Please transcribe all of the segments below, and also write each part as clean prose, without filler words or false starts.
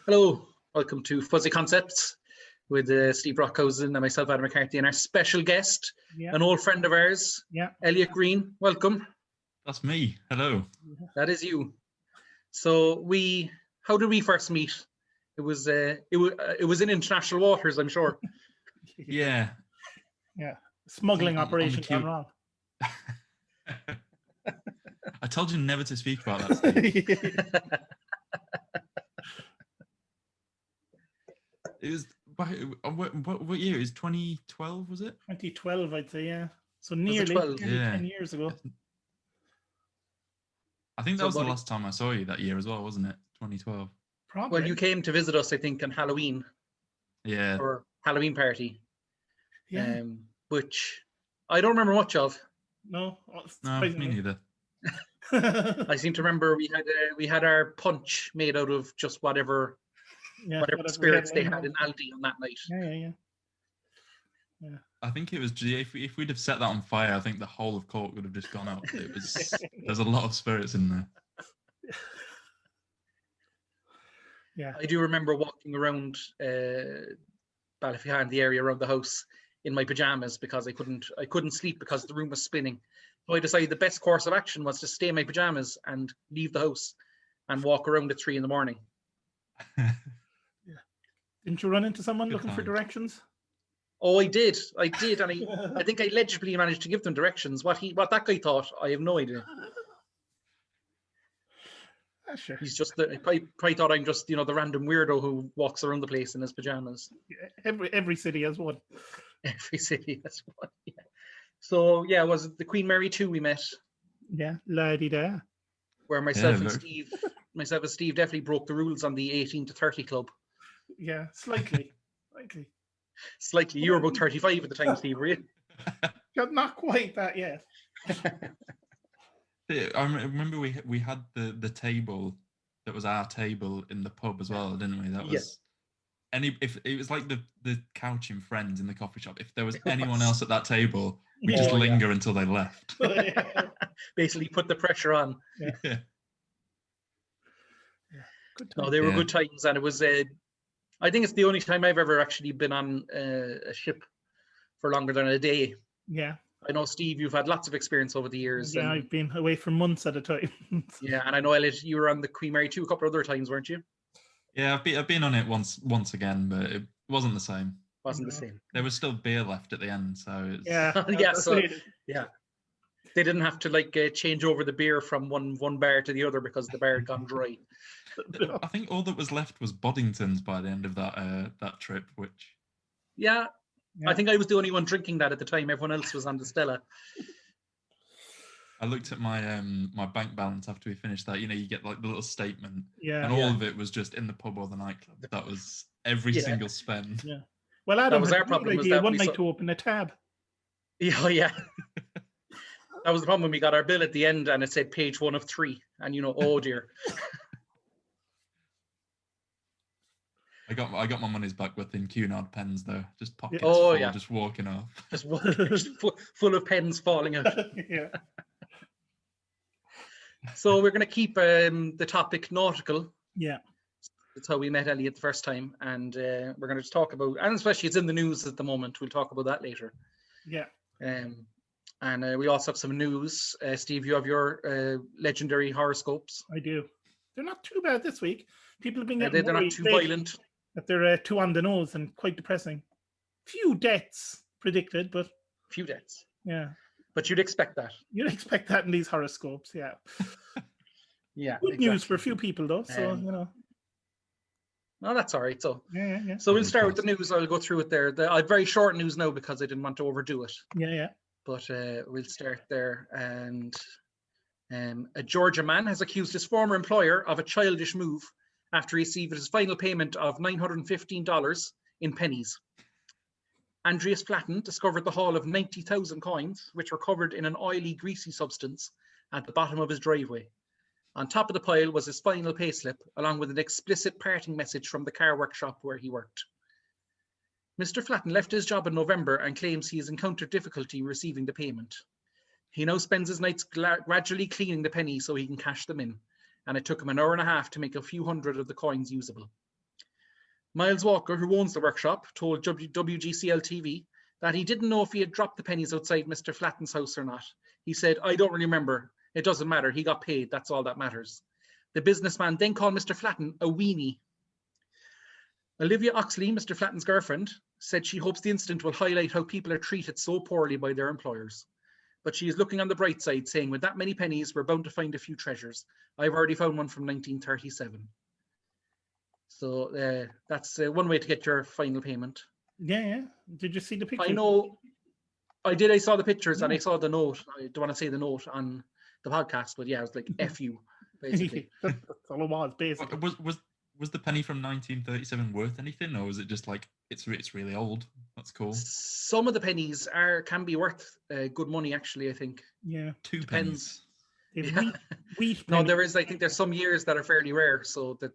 Hello, welcome to Fuzzy Concepts with Steve Rockhausen and myself, Adam McCarthy, and our special guest, an old friend of ours, Elliott Green. Welcome. That's me. Hello. That is you. So how did we first meet? It was in international waters, I'm sure. Yeah. Smuggling operation gone wrong. I told you never to speak about that, Steve. It was what year? It was 2012, was it? 2012, I'd say, yeah. So nearly 10 years ago. I think that was the last time I saw you that year as well, wasn't it? 2012. Probably. Well, you came to visit us, I think, on Halloween. Yeah. Or Halloween party. Yeah. Which I don't remember much of. No, me neither. I seem to remember we had our punch made out of just whatever spirits they had in Aldi on that night. Yeah. I think it was if we'd have set that on fire, I think the whole of Cork would have just gone up. There's a lot of spirits in there. Yeah. I do remember walking around Ballyfihan, the area around the house, in my pajamas because I couldn't sleep because the room was spinning. So I decided the best course of action was to stay in my pajamas and leave the house and walk around at 3 a.m. Didn't you run into someone looking for directions? Oh, I did, and I think I legibly managed to give them directions. What that guy thought, I have no idea. Sure. He's just probably thought I'm just the random weirdo who walks around the place in his pajamas. Every city has one. Every city has one. Yeah. So was it the Queen Mary 2 we met? Yeah, laddie da. Where myself and Steve definitely broke the rules on the 18 to 30 club. Yeah, slightly. Slightly. You were about 35 at the time, Steve, were you? Not quite that yet. I remember we had the table that was our table in the pub as well, didn't we? That was if it was like the couch in Friends in the coffee shop. If there was anyone else at that table, we just linger until they left. Basically, put the pressure on. Yeah. Good no, they were good times, and it was. I think it's the only time I've ever actually been on a ship for longer than a day. Yeah. I know, Steve, you've had lots of experience over the years. Yeah, I've been away for months at a time. Yeah, and I know, Elliott, you were on the Queen Mary 2 a couple of other times, weren't you? Yeah, I've been on it once again, but it wasn't the same. Wasn't the same. There was still beer left at the end, so it's... yeah. They didn't have to change over the beer from one bar to the other because the bar had gone dry. I think all that was left was Boddington's by the end of that trip, which... Yeah. I think I was the only one drinking that at the time. Everyone else was on the Stella. I looked at my my bank balance after we finished that. You get the little statement, and all of it was just in the pub or the nightclub. That was every single spend. Yeah. Well, Adam, that was our problem. Was that one night to open a tab. Yeah. That was the problem when we got our bill at the end, and it said page 1 of 3, and oh dear. I got my money's back within Cunard pens though, just pockets just walking off. Just full of pens falling out. Yeah. So we're going to keep the topic nautical. Yeah. That's how we met Elliott the first time, and we're going to just talk about, and especially it's in the news at the moment. We'll talk about that later. Yeah. And we also have some news. Steve, you have your legendary horoscopes. I do. They're not too bad this week. People have been getting they're not too violent. That they're too on the nose and quite depressing. Few deaths predicted, but... Few deaths. Yeah. But you'd expect that. You'd expect that in these horoscopes, yeah. Yeah. Good news for a few people, though, so, No, that's all right. So, yeah. So we'll start with the news. I'll go through it there. I have very short news now because I didn't want to overdo it. Yeah. But we'll start there. And a Georgia man has accused his former employer of a childish move after he received his final payment of $915 in pennies. Andreas Flatten discovered the haul of 90,000 coins, which were covered in an oily, greasy substance at the bottom of his driveway. On top of the pile was his final payslip, along with an explicit parting message from the car workshop where he worked. Mr. Flatten left his job in November and claims he has encountered difficulty receiving the payment. He now spends his nights gradually cleaning the pennies so he can cash them in, and it took him an hour and a half to make a few hundred of the coins usable. Miles Walker, who owns the workshop, told WGCL TV that he didn't know if he had dropped the pennies outside Mr. Flatten's house or not. He said, "I don't really remember. It doesn't matter. He got paid. That's all that matters." The businessman then called Mr. Flatten a weenie. Olivia Oxley, Mr. Flatten's girlfriend, said she hopes the incident will highlight how people are treated so poorly by their employers. But she is looking on the bright side, saying, "With that many pennies, we're bound to find a few treasures. I've already found one from 1937. So that's one way to get your final payment. Yeah. Did you see the picture? I know. I did. I saw the pictures and I saw the note. I don't want to say the note on the podcast, but yeah, it was like F you, basically. That's all it was, basically. Was the penny from 1937 worth anything, or was it just like it's really old? That's cool. Some of the pennies can be worth good money, actually. I think. Yeah. Two Depends. pennies. Yeah. Wheat No, penny. there is. I think there's some years that are fairly rare, so that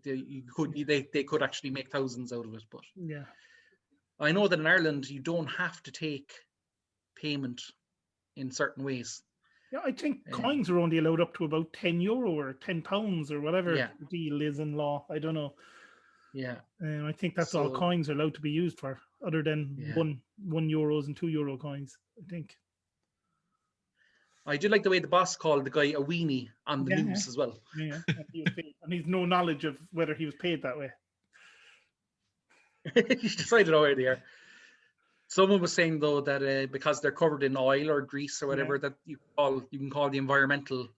they could actually make thousands out of it. But Yeah. I know that in Ireland you don't have to take payment in certain ways. Yeah, I think coins are only allowed up to about €10 or £10 or whatever Yeah. the deal is in law. I don't know. Yeah. I think that's all So- coins are allowed to be used for, other than Yeah. €1 and €2 coins, I think. I do like the way the boss called the guy a weenie on the Yeah. news as well. Yeah, and he was paid, and he's no knowledge of whether he was paid that way. He decided already there. Someone was saying though that because they're covered in oil or grease or whatever, that you can call the environmental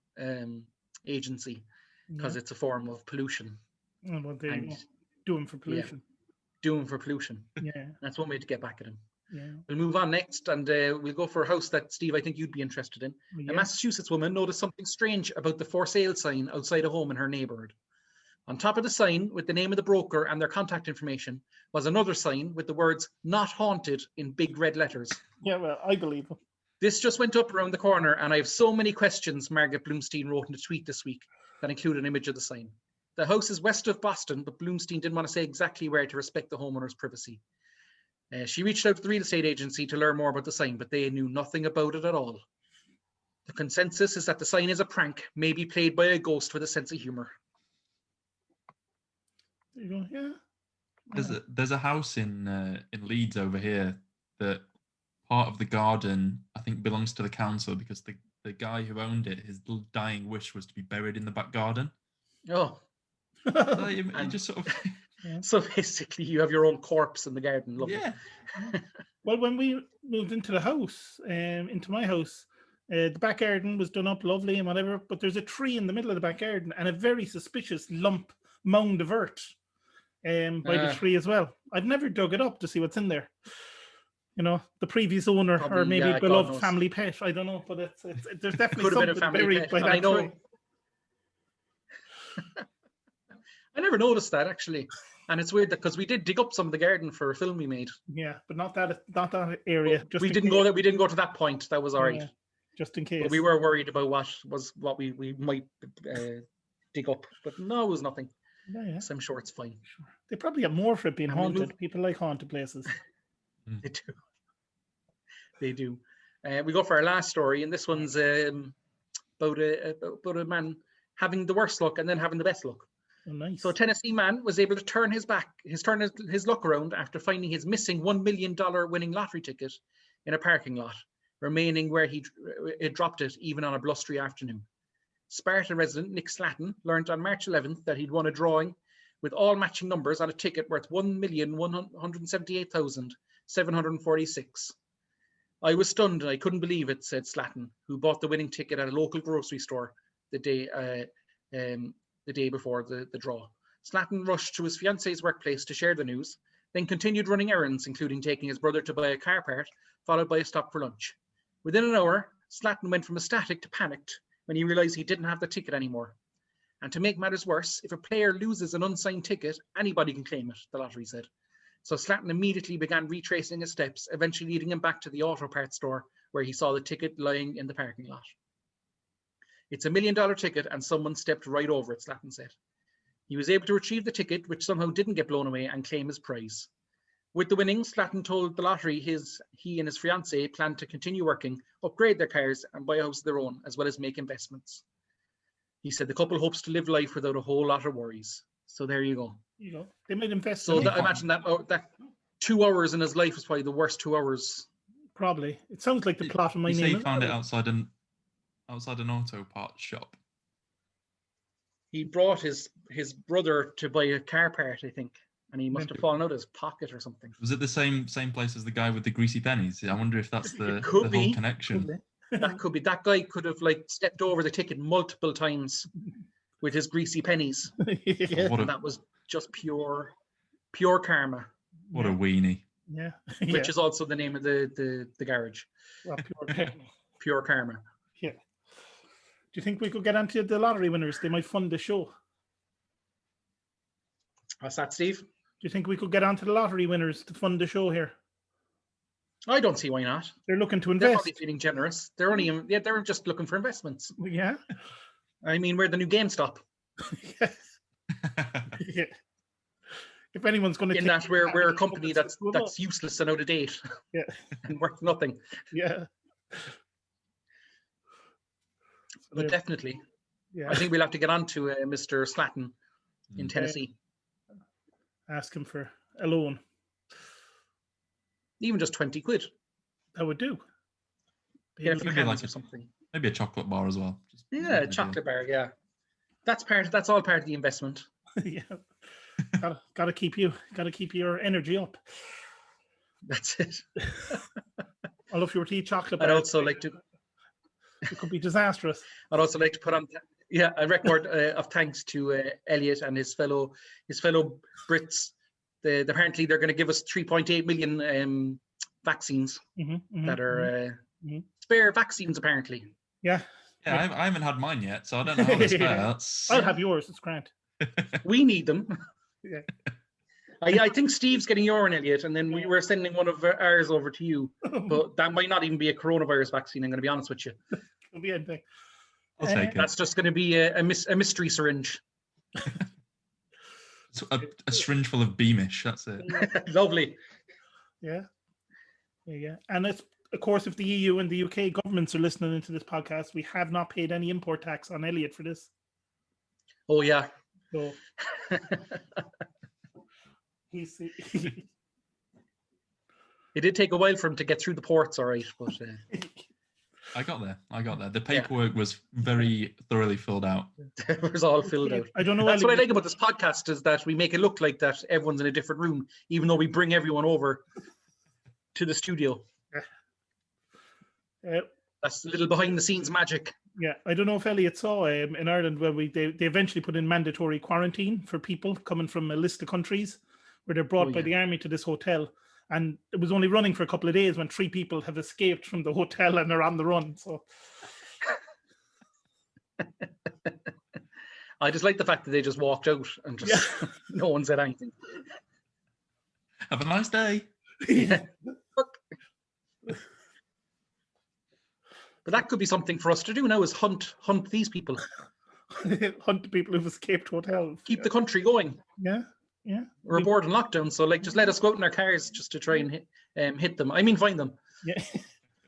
agency because it's a form of pollution. Yeah. Well, they And- do them for pollution. Doing for pollution. Yeah, That's one way to get back at him. yeah. We'll move on next, and we'll go for a house that, Steve, I think you'd be interested in. Yeah. A Massachusetts woman noticed something strange about the for sale sign outside a home in her neighborhood. On top of the sign, with the name of the broker and their contact information, was another sign with the words "Not Haunted" in big red letters. Yeah, well, I believe him. This just went up around the corner, and I have so many questions, Margaret Bloomstein wrote in a tweet this week that include an image of the sign. The house is west of Boston, but Bloomstein didn't want to say exactly where to respect the homeowner's privacy. She reached out to the real estate agency to learn more about the sign, but they knew nothing about it at all. The consensus is that the sign is a prank, maybe played by a ghost with a sense of humor. There you go. Yeah. There's a house in Leeds over here that part of the garden I think belongs to the council because the guy who owned it, his dying wish was to be buried in the back garden. Oh, So you just sort of so basically you have your own corpse in the garden. Lovely. yeah. Well, when we moved into the house, into my house, the back garden was done up lovely and whatever, but there's a tree in the middle of the back garden and a very suspicious mound of earth by the tree as well. I've never dug it up to see what's in there. You know, the previous owner Probably, or maybe yeah, God beloved knows. family pet. I don't know, but there's definitely Could have been a something family buried pet. by And that I know. tree. I never noticed that actually, and it's weird that because we did dig up some of the garden for a film we made. Yeah, but not that area. Just We in didn't case. go. We didn't go to that point. That was all right. Yeah, just in case. But we were worried about what we might dig up, but no, it was nothing. Yeah. So I'm sure it's fine. They probably get more for it being And we haunted. moved- People like haunted places. They do. They do. We go for our last story, and this one's about a man having the worst luck and then having the best luck. Oh, nice. So a Tennessee man was able to turn his luck around after finding his missing $1 million winning lottery ticket in a parking lot, remaining where he dropped it even on a blustery afternoon. Sparta resident Nick Slatton learned on March 11th that he'd won a drawing with all matching numbers on a ticket worth $1,178,746. I was stunned and I couldn't believe it, said Slatton, who bought the winning ticket at a local grocery store the day before the draw. Slatton rushed to his fiance's workplace to share the news, then continued running errands, including taking his brother to buy a car part, followed by a stop for lunch. Within an hour, Slatton went from ecstatic to panicked when he realized he didn't have the ticket anymore. And to make matters worse, if a player loses an unsigned ticket, anybody can claim it, the lottery said. So Slatton immediately began retracing his steps, eventually leading him back to the auto parts store where he saw the ticket lying in the parking lot. It's $1 million ticket and someone stepped right over it, Slatton said. He was able to retrieve the ticket, which somehow didn't get blown away, and claim his prize. With the winnings, Slatton told the lottery he and his fiancée planned to continue working, upgrade their cars and buy a house of their own, as well as make investments. He said the couple hopes to live life without a whole lot of worries. So there you go. You know, they might invest. So in I imagine that 2 hours in his life was probably the worst 2 hours. Probably. It sounds like the plot of My You say Name. he found it outside an auto parts shop. He brought his brother to buy a car part, I think, and he must have fallen out of his pocket or something. Was it the same place as the guy with the greasy pennies? I wonder if that's the Could whole be. connection. That could be. That guy could have like stepped over the ticket multiple times with his greasy pennies, Yeah. What and that was just pure karma. What a weenie. Yeah. Which is also the name of the garage. Well, pure karma. Pure karma. Yeah. Do you think we could get onto the lottery winners? They might fund the show. Do What's that, Steve? you think we could get onto the lottery winners to fund the show here? I don't see why not. They're looking to They're invest. probably feeling generous. They're just looking for investments. Yeah. I mean, we're the new GameStop. Yeah. If anyone's going to In that we're a company that's useless and out of date. Yeah. And worth nothing. Yeah. But definitely. Yeah. I think we'll have to get on to Mr. Slatton in Tennessee. Ask him for a loan. Even just 20 quid. That would do. Get a few Maybe cans like or something. Maybe a chocolate bar as well. Just Yeah, a chocolate bar, yeah. That's all part of the investment. Yeah. Gotta keep your energy up. That's it. Although if you were to eat chocolate I'd bars, also like to it could be disastrous. I'd also like to put on a record of thanks to Elliott and his fellow Brits. Apparently they're going to give us 3.8 million vaccines that are spare vaccines apparently. Yeah. Yeah, I haven't had mine yet, so I don't know how to spare. I'll have yours. It's grand. We need them. Yeah. I think Steve's getting yours, Elliott, and then we were sending one of ours over to you. But that might not even be a coronavirus vaccine, I'm going to be honest with you. It'll be anything. I'll take it. That's just going to be a mystery syringe. It's a syringe full of Beamish, that's it. Lovely. Yeah. Yeah. And it's, of course, if the EU and the UK governments are listening into this podcast, we have not paid any import tax on Elliott for this. Oh, yeah. So he's It did take a while for him to get through the ports, all right, but I got there. The paperwork was very thoroughly filled out. it was all filled out. I don't know. That's what I like about this podcast is that we make it look like that everyone's in a different room, even though we bring everyone over to the studio. That's a little behind the scenes magic. Yeah, I don't know if Elliott saw in Ireland where they eventually put in mandatory quarantine for people coming from a list of countries where they're brought by the army to this hotel. And it was only running for a couple of days when 3 people have escaped from the hotel and are on the run. So I just like the fact that they just walked out and just no one said anything. Have a nice day. Yeah. But that could be something for us to do now is hunt these people. Hunt the people who've escaped hotels. Keep the country going. Yeah. Yeah. We're aboard in lockdown, so just let us go out in our cars just to try and hit them. I mean, find them. Yeah.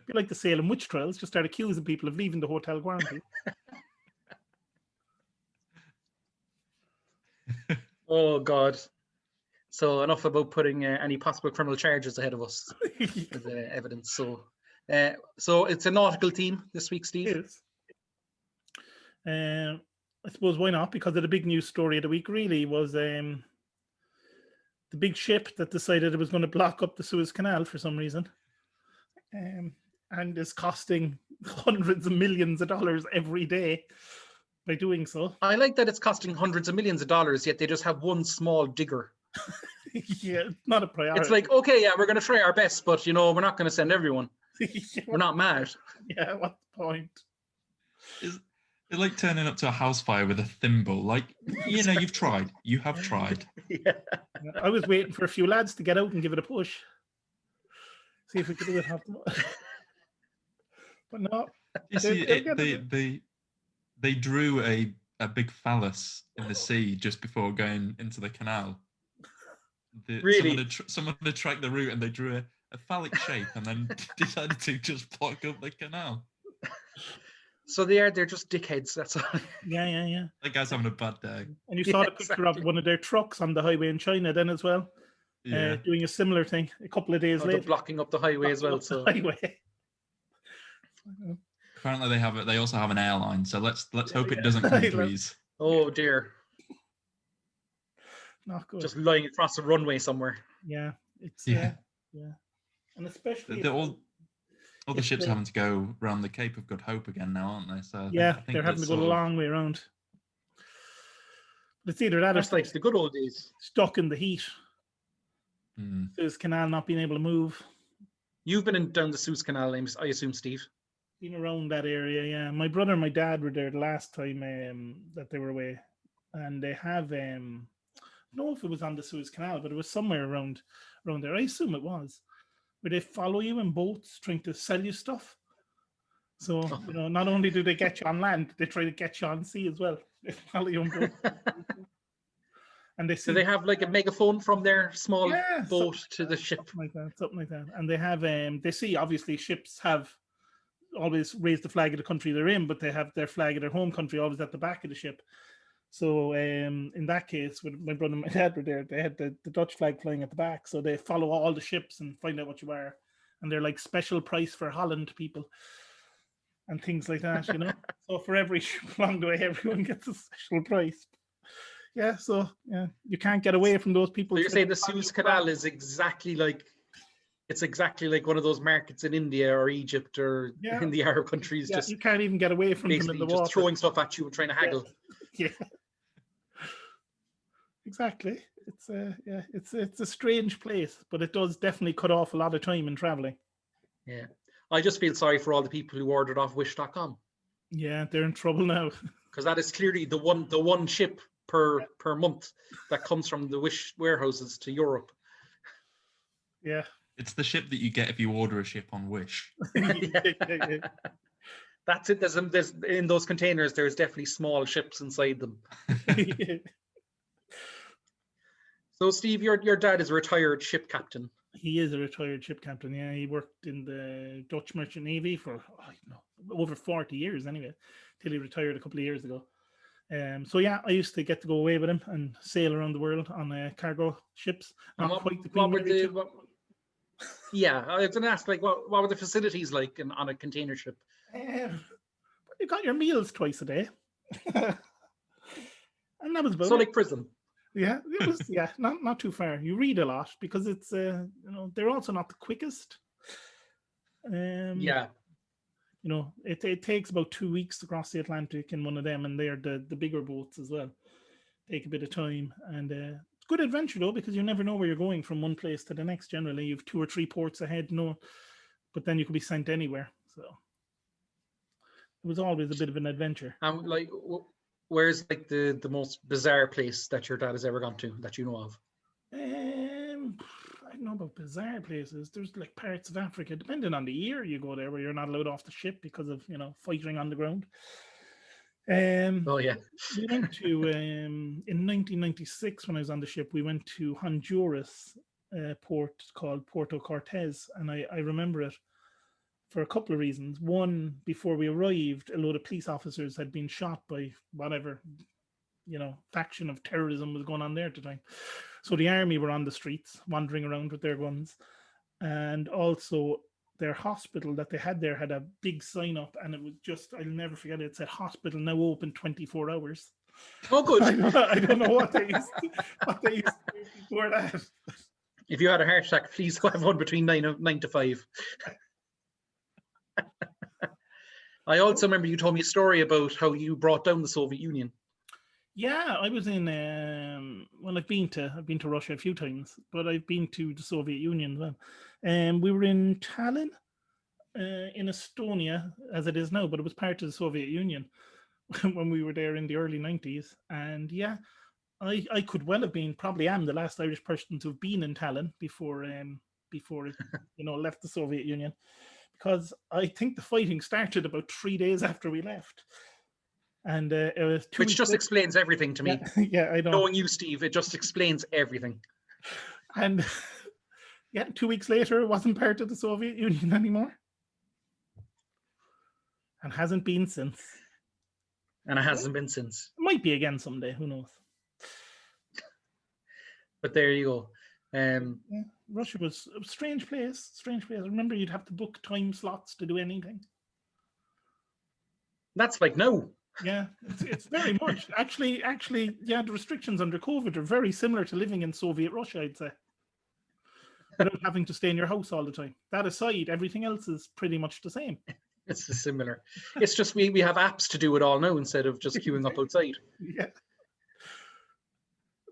Be like the Salem witch trials, just start accusing people of leaving the hotel quarantine. Oh, God. So enough about putting any possible criminal charges ahead of us as evidence. So it's a nautical theme this week, Steve. It is. I suppose why not? Because of the big news story of the week really was the big ship that decided it was going to block up the Suez Canal for some reason, and is costing hundreds of millions of dollars every day by doing so. I like that it's costing hundreds of millions of dollars, yet they just have one small digger. Yeah, it's not a priority. It's like, okay, yeah, we're going to try our best, but, we're not going to send everyone. We're not mad. Yeah, what's the point? It's like turning up to a house fire with a thimble. Like, you've tried. You have tried. Yeah. I was waiting for a few lads to get out and give it a push. See if we could do it. But no. You see, they drew a big phallus in the sea just before going into the canal. Really? Someone had tracked the route and they drew a phallic shape and then decided to just block up the canal. So they're just dickheads. That's all. Yeah. That guy's having a bad day. And you saw Yeah, the picture exactly. of one of their trucks on the highway in China then as well, Yeah. doing a similar thing a couple of days Oh, they're later. blocking up the highway as well. Up the So highway. Apparently they also have an airline, so let's hope it doesn't come to ease. oh dear, Not good. just lying across a runway somewhere. Yeah, it's Yeah. and especially All the if ships they- having to go around the Cape of Good Hope again now, aren't they? So I think they're having to go the long way around. But it's either that or That's like the good old days. stuck in the heat. Hmm. Suez Canal not being able to move. You've been down the Suez Canal, I assume, Steve. Been around that area, yeah. My brother and my dad were there the last time that they were away, and they have I don't know if it was on the Suez Canal, but it was somewhere around there. I assume it was, where they follow you in boats trying to sell you stuff. So not only do they get you on land, they try to get you on sea as well. They follow you on boats. And they Do they have like a megaphone from their small boat to the ship? Something like that. And they have they see obviously ships have always raise the flag of the country they're in, but they have their flag of their home country always at the back of the ship. So in that case, when my brother and my dad were there, they had the Dutch flag flying at the back. So they follow all the ships and find out what you are. And they're like special price for Holland people and things like that, So for every ship along the way, everyone gets a special price. Yeah, so you can't get away from those people. So you're saying the Suez Canal is exactly like one of those markets in India or Egypt or in the Arab countries. Yeah, just you can't even get away from them in the water. Just throwing stuff at you and trying to haggle. Yeah. Exactly. It's a strange place, but it does definitely cut off a lot of time in traveling. Yeah. I just feel sorry for all the people who ordered off wish.com. Yeah, they're in trouble now. Because that is clearly the one ship per month that comes from the Wish warehouses to Europe. Yeah. It's the ship that you get if you order a ship on Wish. Yeah. That's it. There's in those containers, there's definitely small ships inside them. So, Steve, your dad is a retired ship captain. He is a retired ship captain. Yeah, he worked in the Dutch Merchant Navy for over 40 years anyway, till he retired a couple of years ago. So yeah, I used to get to go away with him and sail around the world on cargo ships. Yeah, I was going to ask, like, what were the facilities like on a container ship? You got your meals twice a day, and that was about so it. like prison. Yeah, it was. Yeah, not too far. You read a lot because it's they're also not the quickest. Yeah. It takes about 2 weeks to cross the Atlantic in one of them, and they're the bigger boats as well. Take a bit of time, and it's good adventure though, because you never know where you're going from one place to the next. Generally, you've 2 or 3 ports ahead, but then you could be sent anywhere. So it was always a bit of an adventure. Like, where's like the most bizarre place that your dad has ever gone to that you know of? I don't know about bizarre places. There's like parts of Africa, depending on the year you go there, where you're not allowed off the ship because of fighting on the ground. Oh yeah. We went to in 1996 when I was on the ship. We went to Honduras port called Puerto Cortez, and I remember it for a couple of reasons. One, before we arrived, a load of police officers had been shot by whatever faction of terrorism was going on there at the time. So the army were on the streets, wandering around with their guns. And also their hospital that they had there had a big sign up, and it was just, I'll never forget it. It said, "Hospital now open 24 hours. Oh, good. I don't know what they used to do before that. If you had a heart attack, please have one between 9 to 5. I also remember you told me a story about how you brought down the Soviet Union. Yeah, I was in. I've been to Russia a few times, but I've been to the Soviet Union as well. We were in Tallinn, in Estonia, as it is now, but it was part of the Soviet Union when we were there in the early 90s. And yeah, I could well have been, probably am the last Irish person to have been in Tallinn before it left the Soviet Union, because I think the fighting started about 3 days after we left. And it was which just explains everything to me. Yeah, I know. Knowing you, Steve, it just explains everything. And 2 weeks later, it wasn't part of the Soviet Union anymore. And hasn't been since. And it hasn't been since. Might be again someday. Who knows? But there you go. Yeah, Russia was a strange place. Strange place. I remember you'd have to book time slots to do anything. That's like no. Yeah, it's very much. Actually, yeah, the restrictions under COVID are very similar to living in Soviet Russia, I'd say. Without having to stay in your house all the time. That aside, everything else is pretty much the same. It's similar. It's just we have apps to do it all now instead of just queuing up outside. Yeah.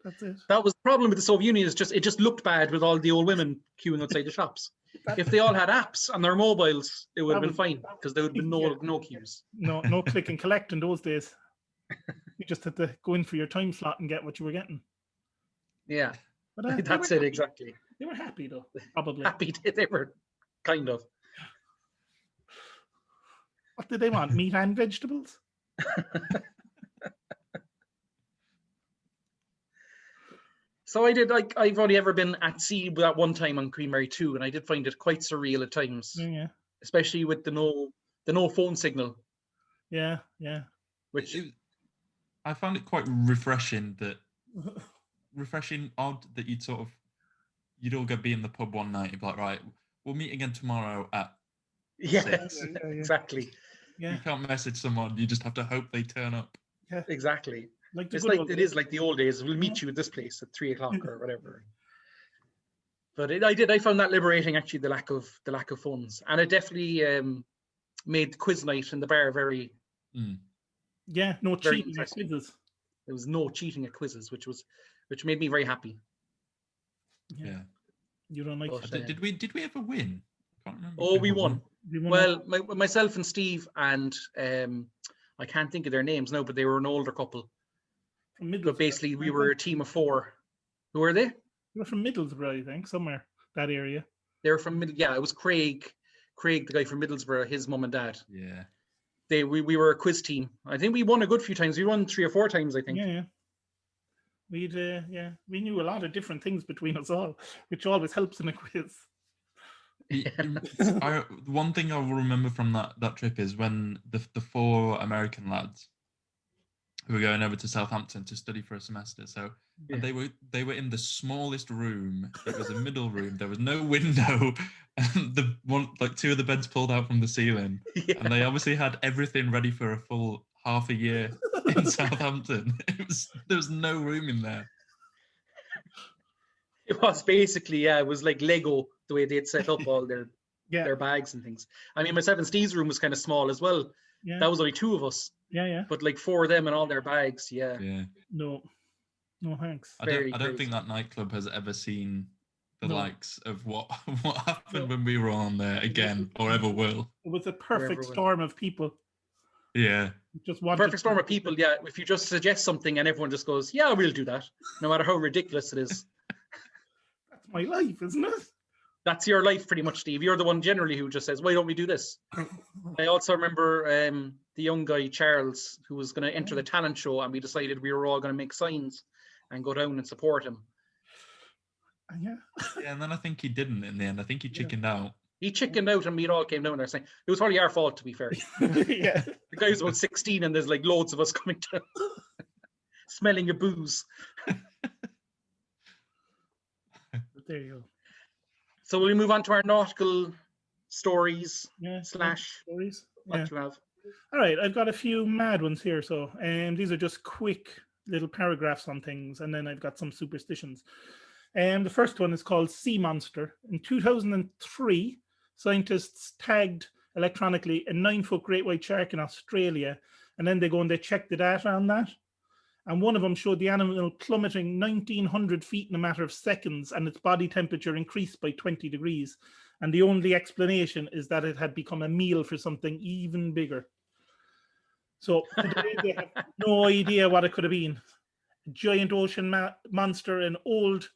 That's it. That was the problem with the Soviet Union, is it just looked bad with all the old women queuing outside the shops. If they all had apps on their mobiles, it would have been fine, because there would have been no queues. No click and collect in those days. You just had to go in for your time slot and get what you were getting. Yeah, But, that's it exactly. They were happy though, probably. Happy they were, kind of. What did they want? Meat and vegetables? So I did, I've only ever been at sea that one time on Queen Mary 2, and I did find it quite surreal at times. Yeah. Especially with the no phone signal. Yeah. Which I found it quite refreshing odd that you'd all go be in the pub one night, you'd be like, right, we'll meet again tomorrow at 6. Yeah. Exactly. Yeah. You can't message someone, you just have to hope they turn up. Yeah. Exactly. It is like the old days. We'll meet you at this place at 3 o'clock or whatever. But I found that liberating, actually, the lack of phones, and it definitely made the quiz night in the bar very. Yeah, no cheating at quizzes. There was no cheating at quizzes, which made me very happy. Yeah. You don't like. Did we ever win? I can't remember. Oh, we won. Well, myself and Steve and I can't think of their names now, but they were an older couple. From Middlesbrough. But basically, we were a team of 4. Who were they? They were from Middlesbrough, I think, somewhere that area. They were from Yeah, it was Craig, the guy from Middlesbrough, his mum and dad. Yeah. We were a quiz team. I think we won a good few times. We won 3 or 4 times, I think. Yeah. We knew a lot of different things between us all, which always helps in a quiz. One thing I will remember from that trip is when the 4 American lads who were going over to Southampton to study for a semester. So and they were in the smallest room. It was a middle room. There was no window, and 2 of the beds pulled out from the ceiling. Yeah. And they obviously had everything ready for a full half a year in Southampton. There was no room in there. It was basically, it was like Lego, the way they'd set up all their bags and things. I mean, myself and Steve's room was kind of small as well. Yeah. That was only 2 of us. Yeah. But like 4 of them and all their bags, yeah. No thanks. I don't think that nightclub has ever seen the likes of what happened when we were on there again, or ever will. It was a perfect storm of people. Yeah. Perfect storm of people, yeah. If you just suggest something and everyone just goes, yeah, we'll do that, no matter how ridiculous it is. That's my life, isn't it? That's your life, pretty much, Steve. You're the one generally who just says, why don't we do this? I also remember the young guy, Charles, who was going to enter the talent show, and we decided we were all going to make signs and go down and support him. Yeah, and then I think he didn't in the end. I think he chickened out. He chickened out, and we all came down there saying, it was probably our fault, to be fair. Yeah. The guy's about 16, and there's like loads of us coming down, smelling your booze. There you go. So will we move on to our nautical stories / stories? What do you have? All right, I've got a few mad ones here. So these are just quick little paragraphs on things, and then I've got some superstitions. The first one is called Sea Monster. In 2003, scientists tagged electronically a 9-foot great white shark in Australia, and then they go and they check the data on that. And one of them showed the animal plummeting 1,900 feet in a matter of seconds, and its body temperature increased by 20 degrees. And the only explanation is that it had become a meal for something even bigger. So today they have no idea what it could have been. A giant ocean monster, an old,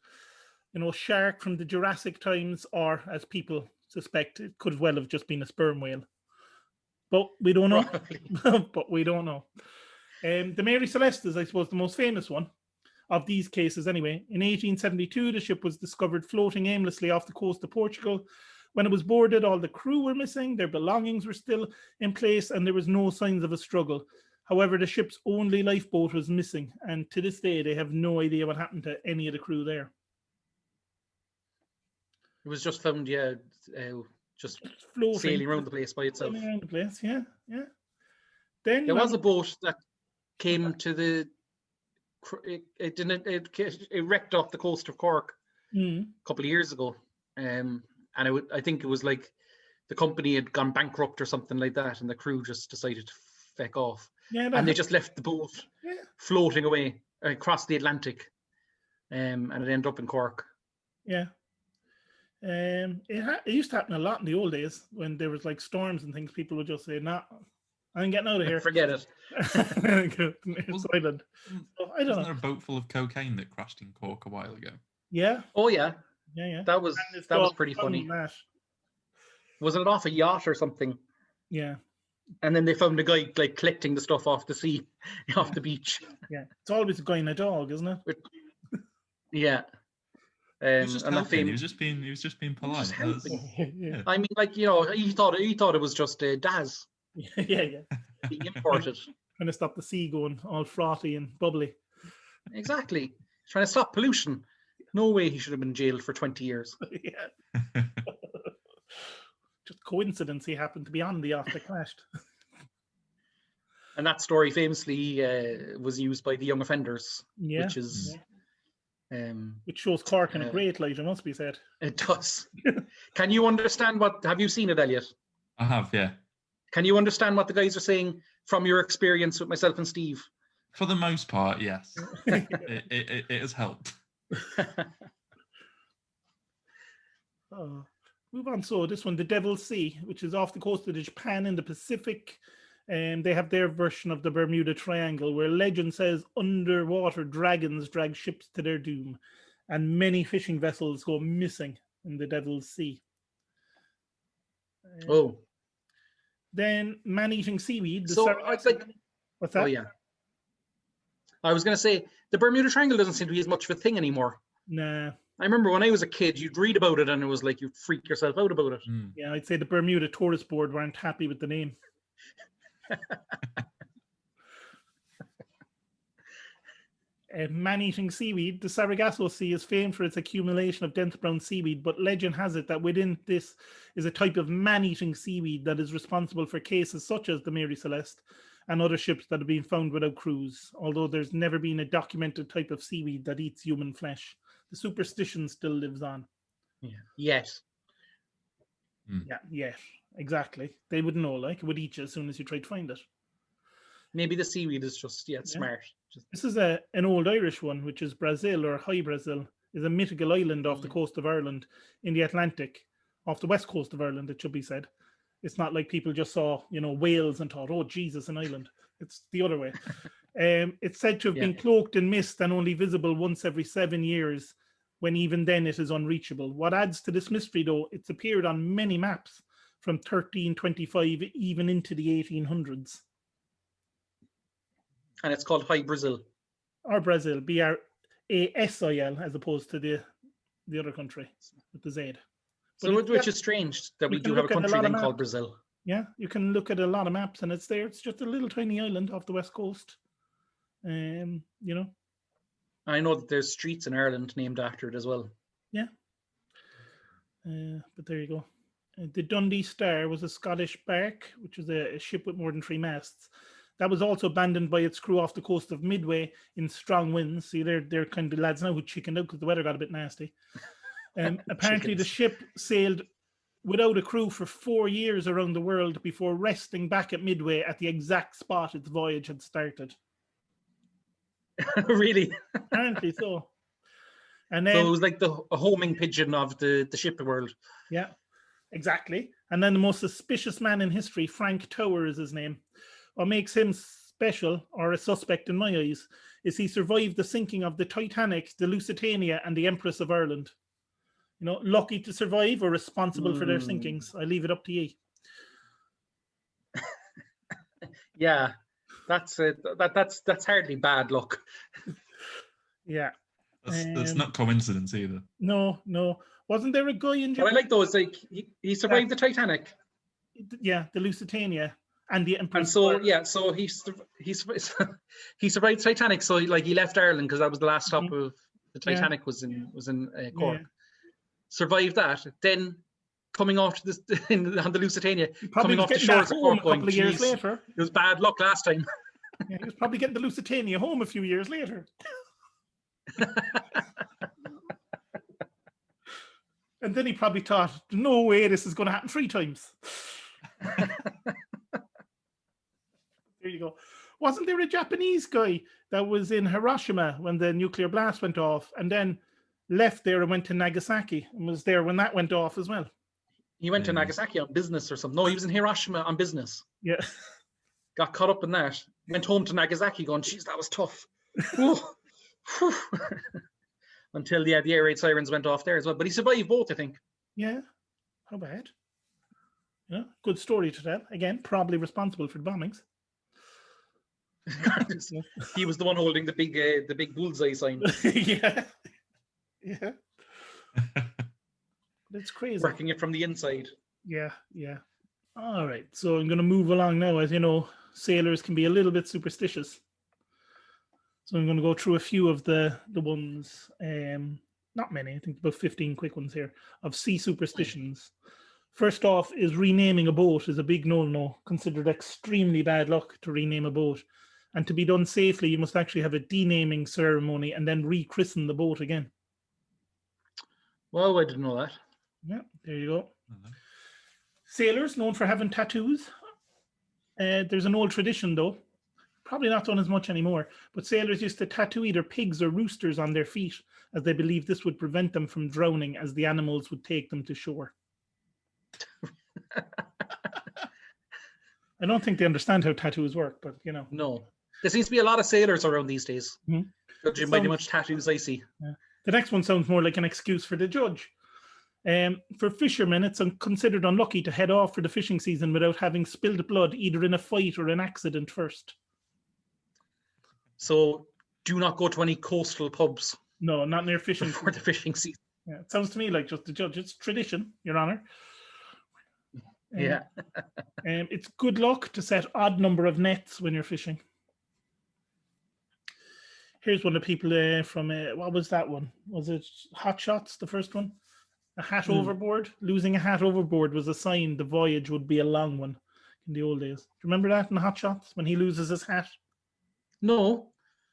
shark from the Jurassic times, or as people suspect, it could well have just been a sperm whale. But we don't know. The Mary Celeste is, I suppose, the most famous one of these cases anyway. In 1872, the ship was discovered floating aimlessly off the coast of Portugal When it was boarded, all the crew were missing, their belongings were still in place, and there was no signs of a struggle. However, the ship's only lifeboat was missing, and to this day, they have no idea what happened to any of the crew there. It was just found, just Floating sailing around the place by itself. sailing around the place, yeah. Then There was a boat that came to the. It wrecked off the coast of Cork a couple of years ago, and I think it was like the company had gone bankrupt or something like that, and the crew just decided to feck off, and they just left the boat floating away across the Atlantic, and it ended up in Cork. Yeah. It used to happen a lot in the old days when there was like storms and things. People would just say, "Nah, I'm getting out of here. Forget it." It's island. So, I don't know. Wasn't there a boat full of cocaine that crashed in Cork a while ago? Yeah. Oh yeah. Yeah. That was pretty funny. Wasn't it off a yacht or something? Yeah. And then they found a guy like collecting the stuff off the sea, off the beach. Yeah. It's always a guy and a dog, isn't it? Yeah. He was just helping. He was just being polite. Yeah. I mean, like, he thought it was just Daz. Yeah. He imported. Trying to stop the sea going all frothy and bubbly. Exactly. Trying to stop pollution. No way he should have been jailed for 20 years. Yeah. Just coincidence he happened to be on the yacht that crashed. And that story famously was used by the young offenders, which is... which shows Cork in a great light, it must be said. It does. Can you understand have you seen it, Elliott? I have, yeah. Can you understand what the guys are saying from your experience with myself and Steve? For the most part, yes. it has helped. Move on. So this one, the Devil's Sea, which is off the coast of Japan in the Pacific. They have their version of the Bermuda Triangle, where legend says underwater dragons drag ships to their doom, and many fishing vessels go missing in the Devil's Sea. Then man-eating seaweed. What's that? Oh yeah. I was going to say the Bermuda Triangle doesn't seem to be as much of a thing anymore. Nah. I remember when I was a kid, you'd read about it and it was like you'd freak yourself out about it. Yeah, I'd say the Bermuda Tourist Board weren't happy with the name. Man-eating seaweed. The Sargasso Sea is famed for its accumulation of dense brown seaweed, but legend has it that within this is a type of man-eating seaweed that is responsible for cases such as the Mary Celeste and other ships that have been found without crews, although there's never been a documented type of seaweed that eats human flesh. The superstition still lives on. Yeah. Yes. Yeah, exactly. They would know, like, it would eat you as soon as you try to find it. Maybe the seaweed is just, smart. This is an old Irish one, which is Brazil, or High Brazil, is a mythical island off the coast of Ireland in the Atlantic, off the west coast of Ireland, it should be said. It's not like people just saw, Wales and thought, oh, Jesus, an island. It's the other way. It's said to have been cloaked in mist and only visible once every 7 years, when even then it is unreachable. What adds to this mystery, though, it's appeared on many maps from 1325 even into the 1800s. And it's called High Brazil. Or Brazil, Brasil, as opposed to the other country with the Z. Which is strange that we do have a country then called Brazil. Yeah, you can look at a lot of maps and it's there. It's just a little tiny island off the west coast. I know that there's streets in Ireland named after it as well. Yeah. But there you go. The Dundee Star was a Scottish bark, which was a ship with more than 3 masts. That was also abandoned by its crew off the coast of Midway in strong winds. See, they're kind of lads now who chickened out because the weather got a bit nasty. Apparently, the ship sailed without a crew for 4 years around the world before resting back at Midway at the exact spot its voyage had started. Really? Apparently so. And then, so it was like a homing pigeon of the ship world. Yeah, exactly. And then the most suspicious man in history, Frank Tower is his name. What makes him special, or a suspect in my eyes, is he survived the sinking of the Titanic, the Lusitania, and the Empress of Ireland. Lucky to survive or responsible for their sinkings. I leave it up to you. Yeah, that's hardly bad luck. Yeah. That's not coincidence either. No. Wasn't there a guy in But I Japan? like those. Like he survived the Titanic, Yeah, the Lusitania and the Empress. and so so he survived the Titanic. So he left Ireland because that was the last stop of the Titanic was in Cork. Yeah. Survived that. Then coming off to this on the Lusitania, Probably coming was off the getting that shores of home Cork, a going, couple of years "Jeez, later. it was bad luck last time." Yeah, he was probably getting the Lusitania home a few years later. And then he probably thought, no way, this is going to happen 3 times. There you go. Wasn't there a Japanese guy that was in Hiroshima when the nuclear blast went off and then left there and went to Nagasaki and was there when that went off as well? He went to Nagasaki on business or something. No, he was in Hiroshima on business. Yeah. Got caught up in that. Went home to Nagasaki going, "Jeez, that was tough." Until the air raid sirens went off there as well. But he survived both, I think. Yeah. How bad? Yeah. Good story to tell. Again, probably responsible for the bombings. He was the one holding the big bullseye sign. Yeah. Yeah. It's crazy. Working it from the inside. Yeah, yeah. All right. So I'm going to move along now. As you know, sailors can be a little bit superstitious. So I'm going to go through a few of the ones, not many, I think about 15 quick ones here, of sea superstitions. First off is renaming a boat is a big no-no, considered extremely bad luck to rename a boat. And to be done safely, you must actually have a denaming ceremony and then rechristen the boat again. Well, I didn't know that. Yeah, there you go. Sailors known for having tattoos. There's an old tradition though, probably not done as much anymore, but sailors used to tattoo either pigs or roosters on their feet as they believed this would prevent them from drowning as the animals would take them to shore. I don't think they understand how tattoos work, but you know. No. There seems to be a lot of sailors around these days. Mm-hmm. Judging by how much tattoos I see. Yeah. The next one sounds more like an excuse for the judge. For fishermen, it's considered unlucky to head off for the fishing season without having spilled blood either in a fight or an accident first. So do not go to any coastal pubs. No, not near fishing before the fishing season. Yeah, it sounds to me like just the judge. It's tradition, Your Honour. Yeah. It's good luck to set odd number of nets when you're fishing. Here's one of the people from, what was that one? Was it Hot Shots, the first one? A hat overboard. Losing a hat overboard was a sign the voyage would be a long one in the old days. Do you remember that in Hot Shots when he loses his hat? No.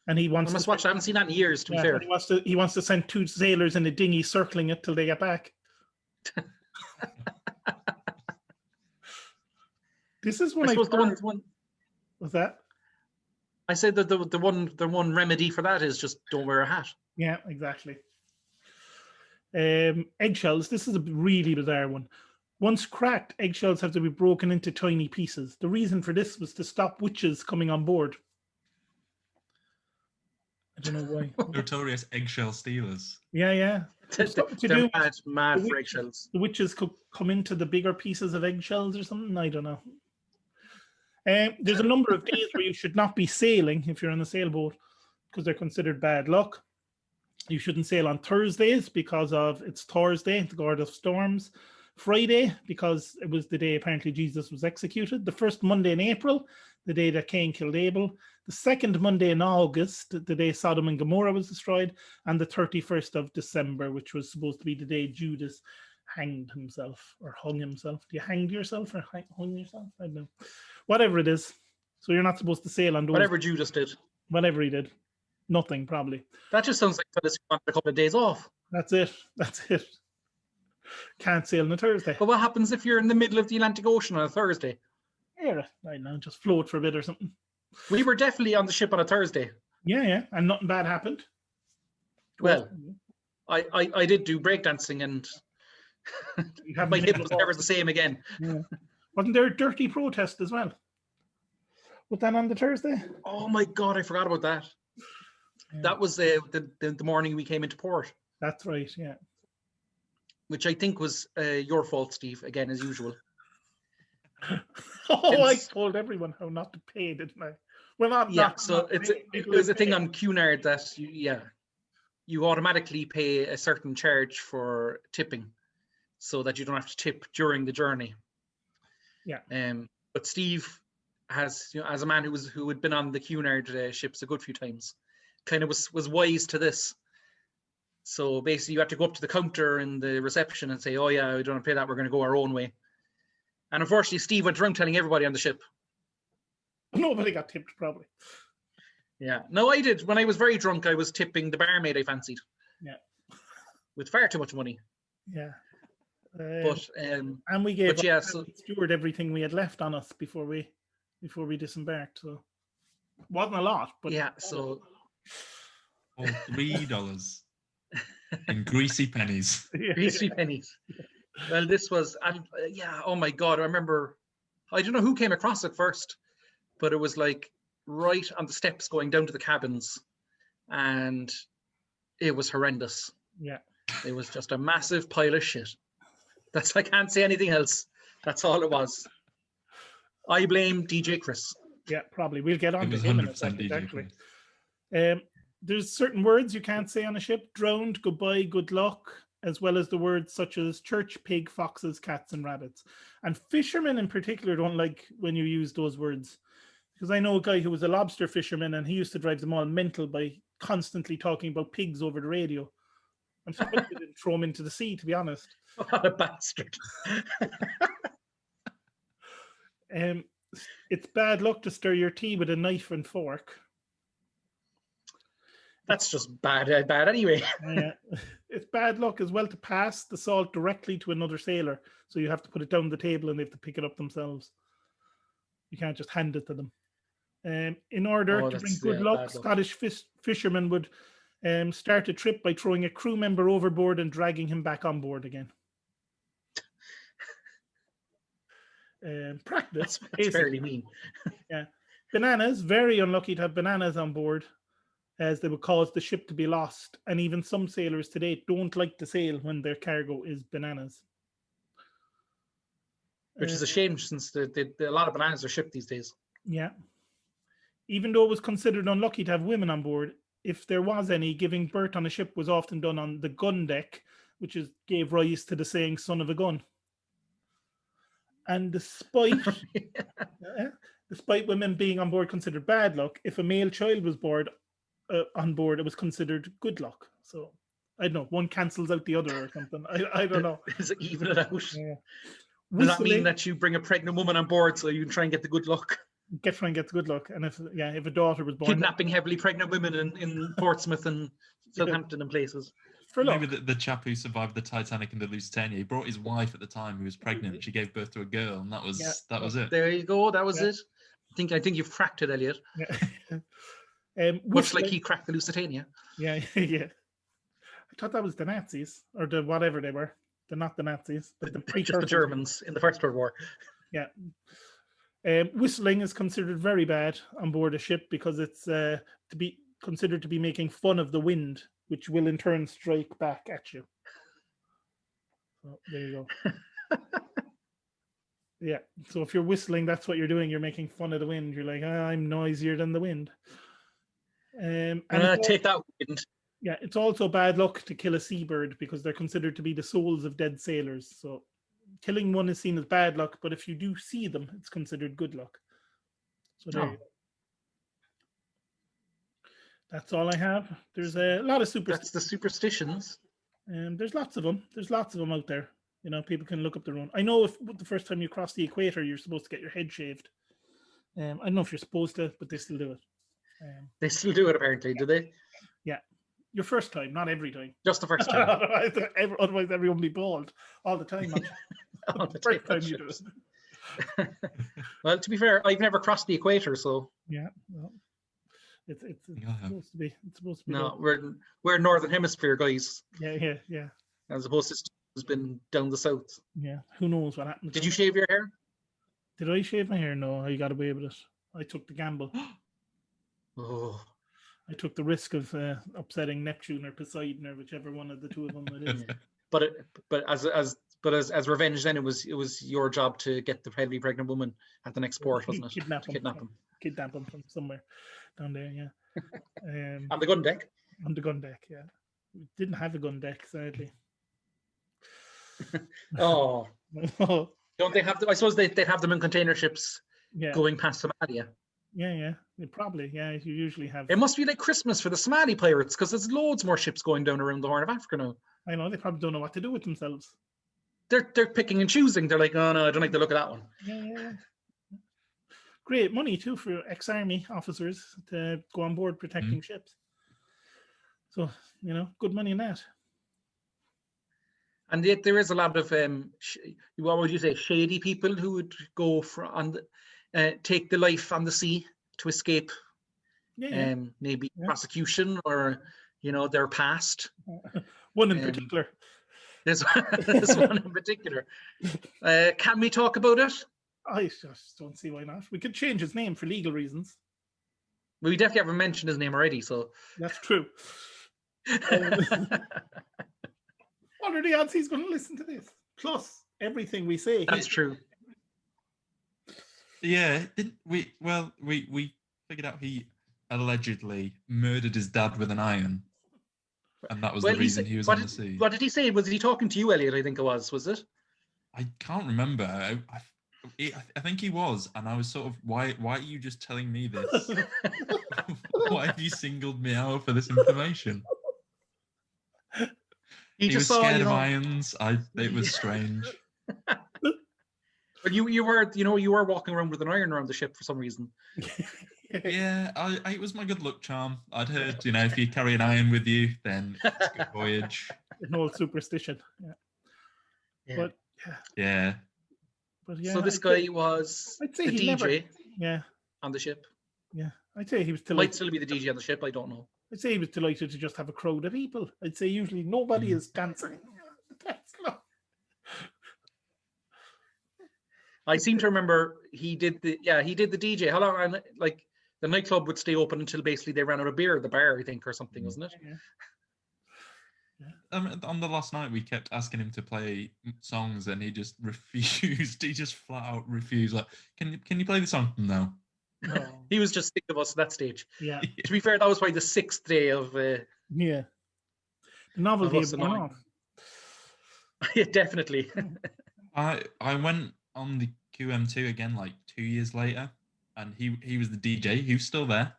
And he wants I must watch. I haven't seen that in years, to be fair. He wants to send 2 sailors in a dinghy circling it till they get back. This is one I suppose the one. What's that? I said that the one remedy for that is just don't wear a hat. Yeah, exactly. Eggshells. This is a really bizarre one. Once cracked, eggshells have to be broken into tiny pieces. The reason for this was to stop witches coming on board. I don't know why. Notorious eggshell stealers. Yeah, yeah. They're mad for eggshells. The witches could come into the bigger pieces of eggshells or something. I don't know. There's a number of days where you should not be sailing if you're on a sailboat because they're considered bad luck. You shouldn't sail on Thursdays because it's Thursday, the god of storms. Friday, because it was the day apparently Jesus was executed. The first Monday in April, the day that Cain killed Abel. The second Monday in August, the day Sodom and Gomorrah was destroyed. And the 31st of December, which was supposed to be the day Judas hanged himself or hung himself. Do you hang yourself or hung yourself? I don't know. Whatever it is. So you're not supposed to sail on those. Whatever Judas did. Whatever he did. Nothing, probably. That just sounds like fellas who want a couple of days off. That's it. That's it. Can't sail on a Thursday. But what happens if you're in the middle of the Atlantic Ocean on a Thursday? Yeah, I know. Just float for a bit or something. We were definitely on the ship on a Thursday. Yeah, yeah. And nothing bad happened. Well, I did do breakdancing and my hip was never the same again. Yeah. Wasn't there a dirty protest as well? Was that on the Thursday? Oh my God, I forgot about that. Yeah. That was the morning we came into port. That's right, yeah. Which I think was your fault, Steve, again, as usual. I told everyone how not to pay, didn't I? Well, not so it was a thing on Cunard that, you you automatically pay a certain charge for tipping, so that you don't have to tip during the journey. Yeah. But Steve has, as a man who had been on the Cunard ships a good few times, kind of was wise to this. So basically, you had to go up to the counter in the reception and say, "Oh yeah, we don't have to pay that. We're going to go our own way." And unfortunately, Steve went around telling everybody on the ship. Nobody got tipped, probably. Yeah. No, I did. When I was very drunk, I was tipping the barmaid I fancied. Yeah. With far too much money. Yeah. And we gave the steward everything we had left on us before we disembarked. So wasn't a lot, but yeah. So $3 in greasy pennies. Greasy pennies. Well, this was, oh my God, I remember, I don't know who came across it first, but it was like right on the steps going down to the cabins, and it was horrendous. Yeah. It was just a massive pile of shit. I can't say anything else. That's all it was. I blame DJ Chris. Yeah, probably. We'll get on to him in a second, actually. Chris. There's certain words you can't say on a ship: drowned, goodbye, good luck, as well as the words such as church, pig, foxes, cats, and rabbits. And fishermen in particular don't like when you use those words. Because I know a guy who was a lobster fisherman, and he used to drive them all mental by constantly talking about pigs over the radio. I'm surprised they didn't throw him into the sea, to be honest. What a bastard. It's bad luck to stir your tea with a knife and fork. That's just bad anyway. Yeah. It's bad luck as well to pass the salt directly to another sailor. So you have to put it down the table and they have to pick it up themselves. You can't just hand it to them. In order to bring good luck, Scottish fishermen would start a trip by throwing a crew member overboard and dragging him back on board again. Practice. That's fairly mean. Yeah. Bananas, very unlucky to have bananas on board, as they would cause the ship to be lost. And even some sailors today don't like to sail when their cargo is bananas. Which is a shame, since a lot of bananas are shipped these days. Yeah. Even though it was considered unlucky to have women on board, if there was any, giving birth on a ship was often done on the gun deck, which gave rise to the saying "son of a gun." And despite women being on board considered bad luck, if a male child was on board, it was considered good luck. So I don't know, one cancels out the other or something. I don't know. Is it even it out? Yeah. Does that mean that you bring a pregnant woman on board so you can try and get the good luck? Try and get the good luck. And if a daughter was born, kidnapping heavily pregnant women in Portsmouth and Southampton and places. Maybe the chap who survived the Titanic and the Lusitania, he brought his wife at the time who was pregnant. She gave birth to a girl, and that was it. There you go. That was it. I think you've cracked it, Elliott. Yeah. Much like he cracked the Lusitania. Yeah, yeah. I thought that was the Nazis, or the whatever they were. They're not the Nazis, but just the Germans in the First World War. Yeah. Whistling is considered very bad on board a ship because it's to be considered to be making fun of the wind, which will in turn strike back at you. So there you go. Yeah. So if you're whistling, that's what you're doing. You're making fun of the wind. You're like, I'm noisier than the wind. And take that wind. Yeah, it's also bad luck to kill a seabird because they're considered to be the souls of dead sailors. So killing one is seen as bad luck, but if you do see them, it's considered good luck. So there you go. That's all I have. There's a lot of That's the superstitions. There's lots of them. There's lots of them out there. People can look up their own. I know if the first time you cross the equator, you're supposed to get your head shaved. I don't know if you're supposed to, but they still do it. They still do it, apparently, do they? Yeah. Your first time, not every time. Just the first time. Otherwise, everyone will be bald all the time. All the first time you do it. Well, to be fair, I've never crossed the equator, so yeah. Well, it's supposed to be. It's supposed to be. No, we're Northern Hemisphere guys. Yeah. As opposed to has been down the south. Yeah. Who knows what happened? Did you shave your hair? Did I shave my hair? No, I got away with it. I took the gamble. Oh. I took the risk of upsetting Neptune or Poseidon or whichever one of the two of them it is. But as revenge, then it was your job to get the heavily pregnant woman at the next port, wasn't it? Kidnap him from somewhere down there. Yeah. On the gun deck. On the gun deck, yeah. We didn't have a gun deck, sadly. Oh, don't they have? I suppose they'd have them in container ships Yeah, going past Somalia. yeah. Probably, yeah. You usually have. It must be like Christmas for the Somali pirates because there's loads more ships going down around the Horn of Africa now. I know they probably don't know what to do with themselves. They're picking and choosing. They're like, oh no, I don't like the look of that one. Yeah. Great money too for ex-army officers to go on board protecting ships. So good money in that. And yet there is a lot of what would you say, shady people who would go take the life on the sea to escape, maybe prosecution or their past. One in particular. There's one in particular. Can we talk about it? I just don't see why not. We could change his name for legal reasons. We definitely haven't mentioned his name already, so that's true. What are the odds he's going to listen to this? Plus everything we say. That's true. Yeah, we figured out he allegedly murdered his dad with an iron, and that was the reason he was on the sea. What did he say? Was he talking to you, Elliott? I think it was it? I can't remember. I think he was, and I was sort of, why are you just telling me this? Why have you singled me out for this information? He was scared of irons. It was strange. But you were walking around with an iron around the ship for some reason. Yeah, it was my good luck charm. I'd heard, if you carry an iron with you, then it's a good voyage. An old superstition. Yeah. But yeah. But yeah. So this guy was the DJ. On the ship. Yeah, I'd say he was delighted. Might still be the DJ on the ship. I don't know. I'd say he was delighted to just have a crowd of people. I'd say usually nobody is dancing. I seem to remember he did the DJ. How long? Like the nightclub would stay open until basically they ran out of beer at the bar, I think, or something, wasn't it? Yeah. On the last night, we kept asking him to play songs, and he just refused. He just flat out refused. Like, can you play the song? No. He was just sick of us at that stage. Yeah. To be fair, that was probably the 6th day of. The novelty of going off. Yeah, definitely. I went on the QM2 again like 2 years later, and he was the DJ. He was still there,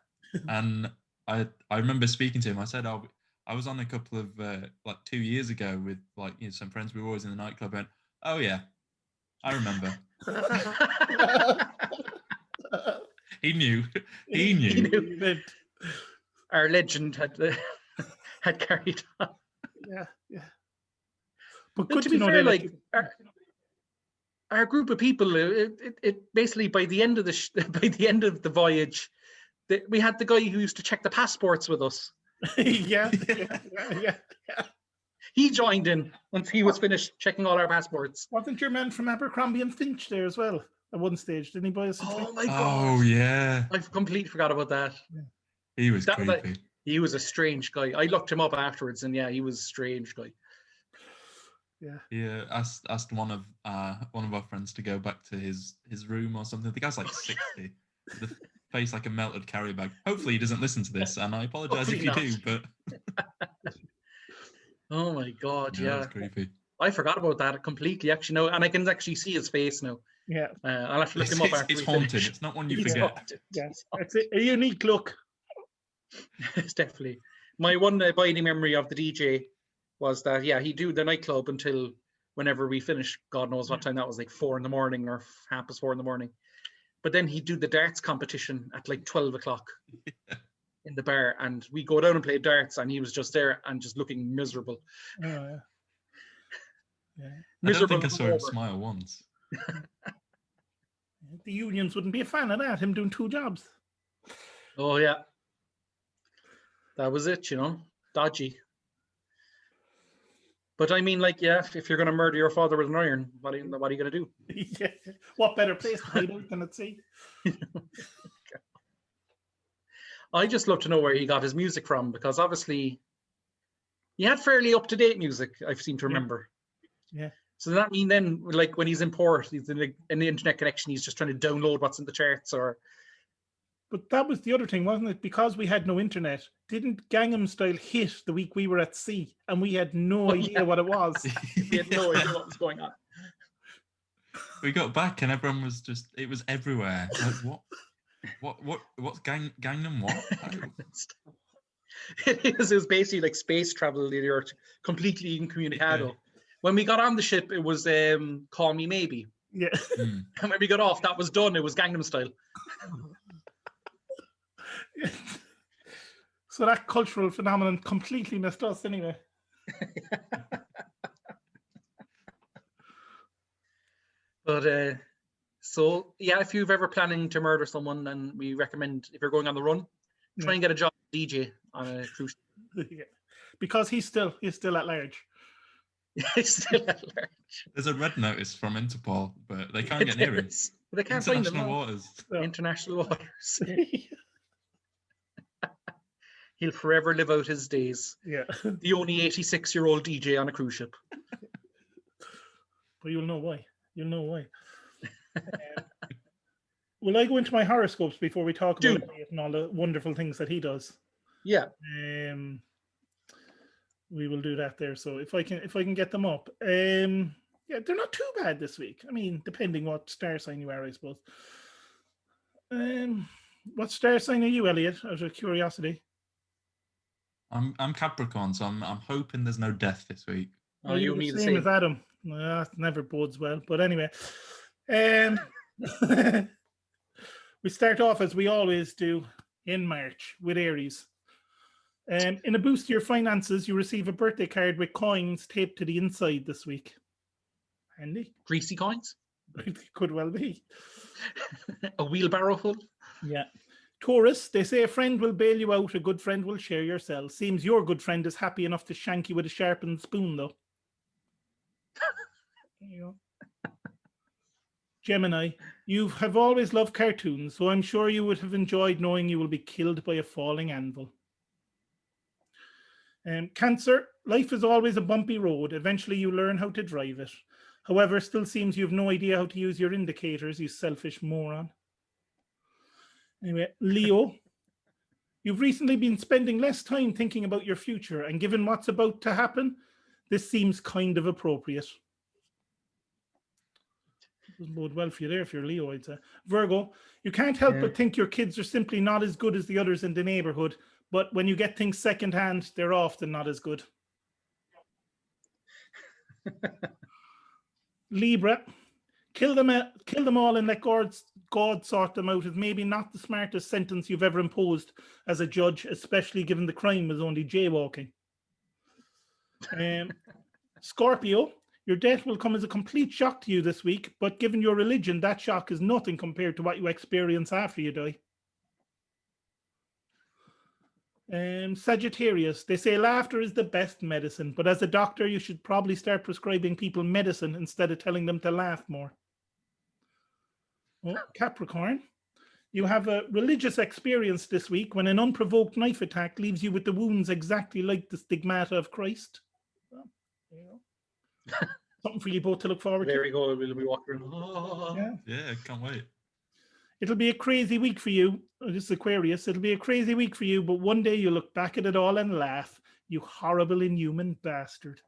and I remember speaking to him. I said, I was on a couple of 2 years ago with some friends. We were always in the nightclub. And oh yeah, I remember. He knew. He knew. Our legend had carried on. Yeah. But good to be fair, our group of people, it basically by the end of the voyage, we had the guy who used to check the passports with us. Yeah. He joined in once he was finished checking all our passports. Wasn't your man from Abercrombie and Finch there as well at one stage? Didn't he buy us? Oh my god! Oh yeah, I completely forgot about that. Yeah. He was creepy. He was a strange guy. I looked him up afterwards, and yeah, he was a strange guy. Yeah. Asked one of our friends to go back to his room or something. The guy's like 60, with a face like a melted carrier bag. Hopefully he doesn't listen to this, and I apologize if you do. But oh my god, yeah, that's creepy. I forgot about that completely. Actually, no, and I can actually see his face now. Yeah, I'll have to look him up after. It's haunted. It's not one you forget. Yeah, it's a unique look. It's definitely my one abiding memory of the DJ was that he'd do the nightclub until whenever we finished. God knows what time that was, like 4 in the morning or 4:30 in the morning. But then he'd do the darts competition at like 12 o'clock in the bar, and we go down and play darts, and he was just there and just looking miserable. Oh yeah. Miserable. I don't think I saw him smile once. The unions wouldn't be a fan of that, him doing 2 jobs. Oh yeah. That was it, dodgy. But I mean, if you're going to murder your father with an iron, what are you going to do? Yeah. What better place to hide out than at sea? I just love to know where he got his music from, because obviously he had fairly up-to-date music, I seem to remember. Yeah. So does that mean then, when he's in port, he's in the internet connection, he's just trying to download what's in the charts, or But that was the other thing, wasn't it? Because we had no internet, didn't Gangnam Style hit the week we were at sea, and we had no idea what it was. We had no idea what was going on. We got back and everyone was just, it was everywhere. Like, what's Gangnam what? It was basically like space travel. You're completely incommunicado. Yeah. When we got on the ship, it was Call Me Maybe. Yeah. And when we got off, that was done. It was Gangnam Style. So that cultural phenomenon completely missed us anyway. But so yeah, if you've ever planning to murder someone, then we recommend, if you're going on the run, try and get a job DJ on a cruise ship. Yeah. Because he's still at large. He's still at large. There's a red notice from Interpol, but they can't get near him. But they can't find him. International waters. International waters. He'll forever live out his days. Yeah. The only 86-year-old DJ on a cruise ship. But you'll know why. Will I go into my horoscopes before we talk about it and all the wonderful things that he does? Yeah. We will do that there. So if I can get them up. Yeah, they're not too bad this week. I mean, depending what star sign you are, I suppose. What star sign are you, Elliott, out of curiosity? I'm Capricorn, so I'm hoping there's no death this week. Oh, you're the same as Adam. Well, that never bodes well. But anyway, we start off as we always do in March with Aries. In a boost to your finances, you receive a birthday card with coins taped to the inside this week. Handy. Greasy coins? It could well be. A wheelbarrow full? Yeah. Taurus, they say a friend will bail you out, a good friend will share your cell. Seems your good friend is happy enough to shank you with a sharpened spoon, though. There you go. Gemini, you have always loved cartoons, so I'm sure you would have enjoyed knowing you will be killed by a falling anvil. Cancer, life is always a bumpy road. Eventually you learn how to drive it. However, still seems you have no idea how to use your indicators, you selfish moron. Anyway, Leo, you've recently been spending less time thinking about your future, and given what's about to happen, this seems kind of appropriate. Doesn't bode well for you there if you're Leo, I'd say. Virgo, you can't help but think your kids are simply not as good as the others in the neighborhood, but when you get things secondhand, they're often not as good. Libra, kill them all and let God sort them out is maybe not the smartest sentence you've ever imposed as a judge, especially given the crime was only jaywalking. Scorpio, your death will come as a complete shock to you this week, but given your religion, that shock is nothing compared to what you experience after you die. Sagittarius, they say laughter is the best medicine, but as a doctor, you should probably start prescribing people medicine instead of telling them to laugh more. Oh, Capricorn, you have a religious experience this week when an unprovoked knife attack leaves you with the wounds exactly like the stigmata of Christ. Well, there you go. Something for you both to look forward to. There we go. We'll be walking. Oh. Yeah, can't wait. It'll be a crazy week for you. This is Aquarius. It'll be a crazy week for you, but one day you'll look back at it all and laugh. You horrible, inhuman bastard.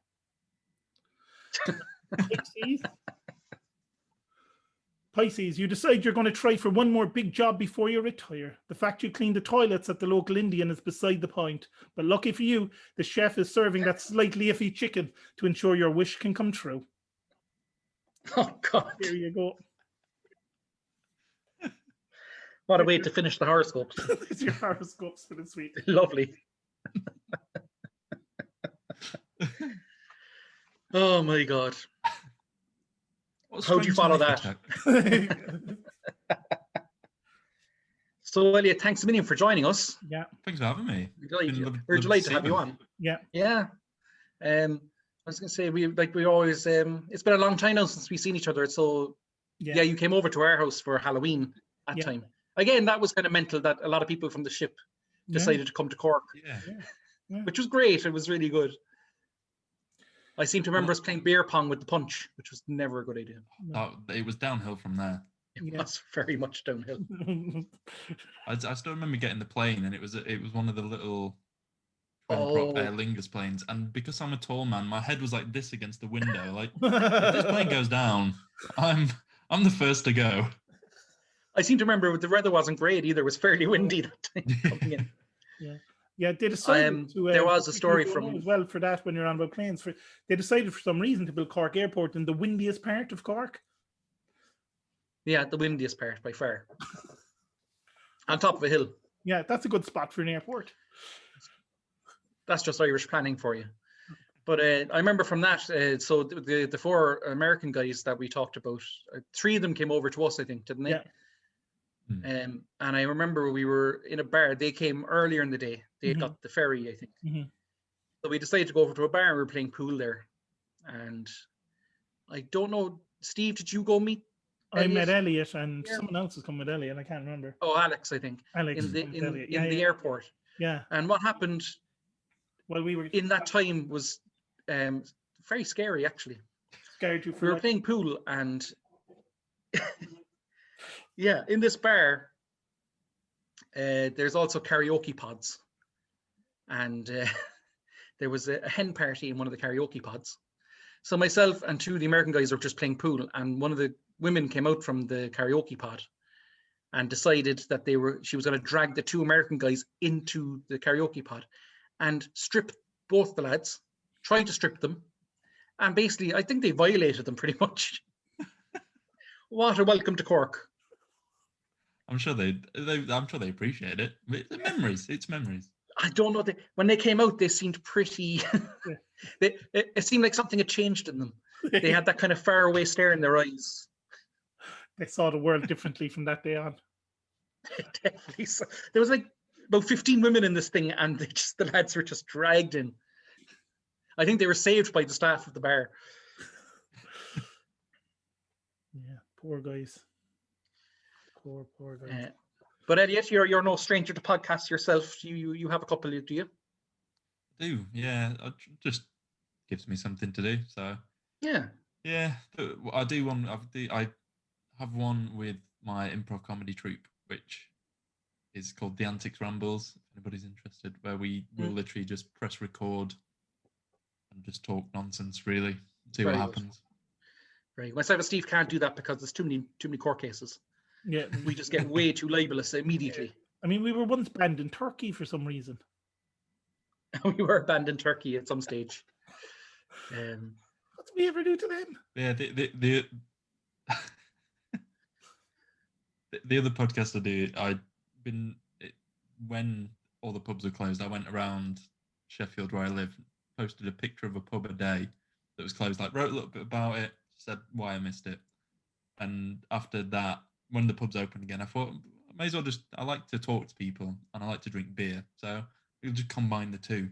Pisces, you decide you're going to try for one more big job before you retire. The fact you clean the toilets at the local Indian is beside the point. But lucky for you, the chef is serving that slightly iffy chicken to ensure your wish can come true. Oh, God. There you go. What a way to finish the horoscopes. It's your horoscopes for this week. Lovely. Oh, my God. How do you follow that? So, Elliott, thanks a million for joining us. Yeah. Thanks for having me. We're delighted to have you on. Yeah. Yeah. I was going to say, we always, it's been a long time now since we've seen each other. So, yeah, you came over to our house for Halloween that time. Again, that was kind of mental that a lot of people from the ship decided to come to Cork, which was great. It was really good. I seem to remember us playing beer pong with the punch, which was never a good idea. Oh, it was downhill from there. It was very much downhill. I still remember getting the plane, and it was one of the little twin prop Aer Lingus planes, and because I'm a tall man, my head was like this against the window. Like, if this plane goes down, I'm the first to go. I seem to remember the weather wasn't great either. It was fairly windy that time coming in. Yeah, they decided to. There was a story from as well for that when you're on about planes. They decided for some reason to build Cork Airport in the windiest part of Cork. Yeah, the windiest part by far, on top of a hill. Yeah, that's a good spot for an airport. That's just Irish planning for you. But I remember from that. So the 4 American guys that we talked about, 3 of them came over to us, I think, didn't they? Yeah. And I remember we were in a bar. They came earlier in the day. They got the ferry, I think. So we decided to go over to a bar and we were playing pool there. And I don't know, Steve, did you go meet Elliott? I met Elliott, and someone else has come with Elliott. I can't remember. Oh, Alex, I think. Alex in the airport. Yeah. And what happened? Well, we were in that time was very scary, actually. Scared you. We were playing pool, and in this bar, there's also karaoke pods, and there was a hen party in one of the karaoke pods. So myself and 2 of the American guys were just playing pool, and one of the women came out from the karaoke pod and decided that she was going to drag the 2 American guys into the karaoke pod and strip both the lads, trying to strip them, and basically I think they violated them pretty much. What a welcome to Cork. I'm sure they appreciate it. It's memories. I don't know. When they came out, they seemed pretty. It seemed like something had changed in them. They had that kind of faraway stare in their eyes. They saw the world differently from that day on. Definitely. So, there was like about 15 women in this thing, and the lads were just dragged in. I think they were saved by the staff of the bar. Yeah, poor guys. Poor guys. But Elliott, you're no stranger to podcasts yourself. You have a couple, do you? I do, yeah. It just gives me something to do. So yeah. I do one. I have one with my improv comedy troupe, which is called The Antics Rambles. If anybody's interested, where we will literally just press record and just talk nonsense, really, see what happens. Right. Myself and Steve can't do that because there's too many court cases. Yeah, we just get way too libelous immediately. I mean, we were once banned in Turkey for some reason. We were banned in Turkey at some stage. What did we ever do to them? Yeah, the other podcast I do, when all the pubs were closed, I went around Sheffield where I live, posted a picture of a pub a day that was closed, like wrote a little bit about it, said why I missed it, and after that, when the pubs opened again, I thought I may as well I like to talk to people and I like to drink beer, so we'll just combine the two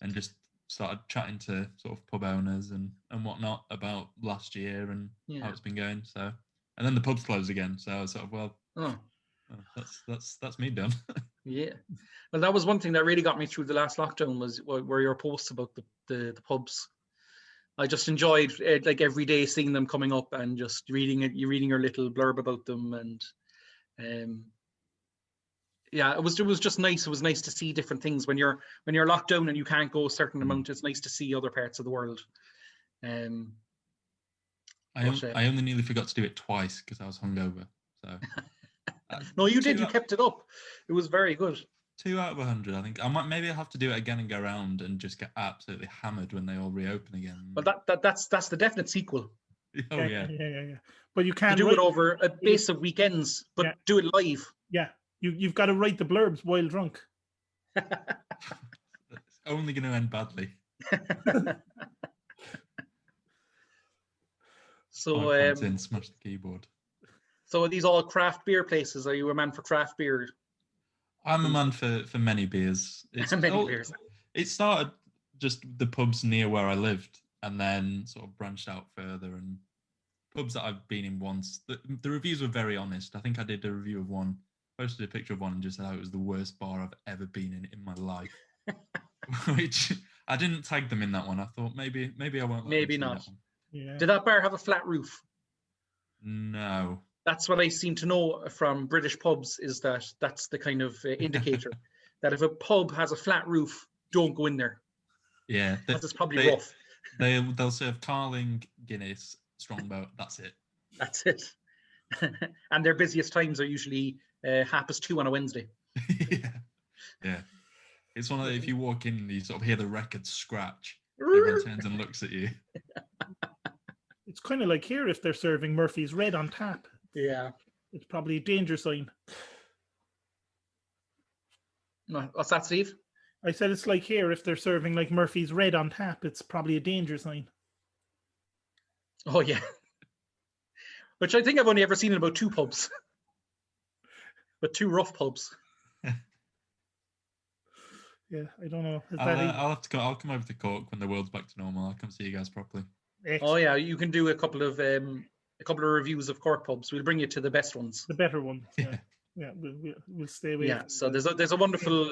and just started chatting to sort of pub owners and whatnot about last year and how it's been going. So, and then the pubs closed again, so I was sort of that's me done. Yeah, well, that was one thing that really got me through the last lockdown was where your posts about the pubs. I just enjoyed like every day seeing them coming up and just reading your little blurb about them, and it was just nice. It was nice to see different things when you're locked down and you can't go a certain amount. It's nice to see other parts of the world. I only nearly forgot to do it twice because I was hungover. So no, you did. You kept it up. It was very good. 2 out of 100, I think. Maybe I'll have to do it again and go around and just get absolutely hammered when they all reopen again. Well, that's the definite sequel. Oh yeah. But you can't do it over a base of weekends, but do it live. Yeah, you've got to write the blurbs while drunk. It's only going to end badly. So smash the keyboard. So are these all craft beer places? Are you a man for craft beer? I'm a man for many beers. Beers. It started just the pubs near where I lived and then sort of branched out further, and pubs that I've been in once. The reviews were very honest. I think I did a review of one, posted a picture of one and just said how it was the worst bar I've ever been in my life. Which I didn't tag them in that one. I thought maybe I won't. Maybe not. Yeah. Did that bar have a flat roof? No. That's what I seem to know from British pubs, is that that's the kind of indicator that if a pub has a flat roof, don't go in there. Yeah, Because it's probably rough. They'll serve Carling, Guinness, Strongbow. That's it. That's it. And their busiest times are usually 2:30 on a Wednesday. Yeah. It's one of the, if you walk in, you sort of hear the record scratch. Everyone turns and looks at you. It's kind of like here if they're serving Murphy's Red on tap. Yeah. It's probably a danger sign. What's that, Steve? I said it's like here if they're serving like Murphy's Red on tap. It's probably a danger sign. Oh, yeah. Which I think I've only ever seen in about 2 pubs. But 2 rough pubs. Yeah, I don't know. I'll have to go. I'll come over to Cork when the world's back to normal. I'll come see you guys properly. Excellent. Oh yeah, you can do a couple of reviews of Cork pubs. We'll bring you to the best ones. The better ones. Yeah, we'll stay away. Yeah, so there's a wonderful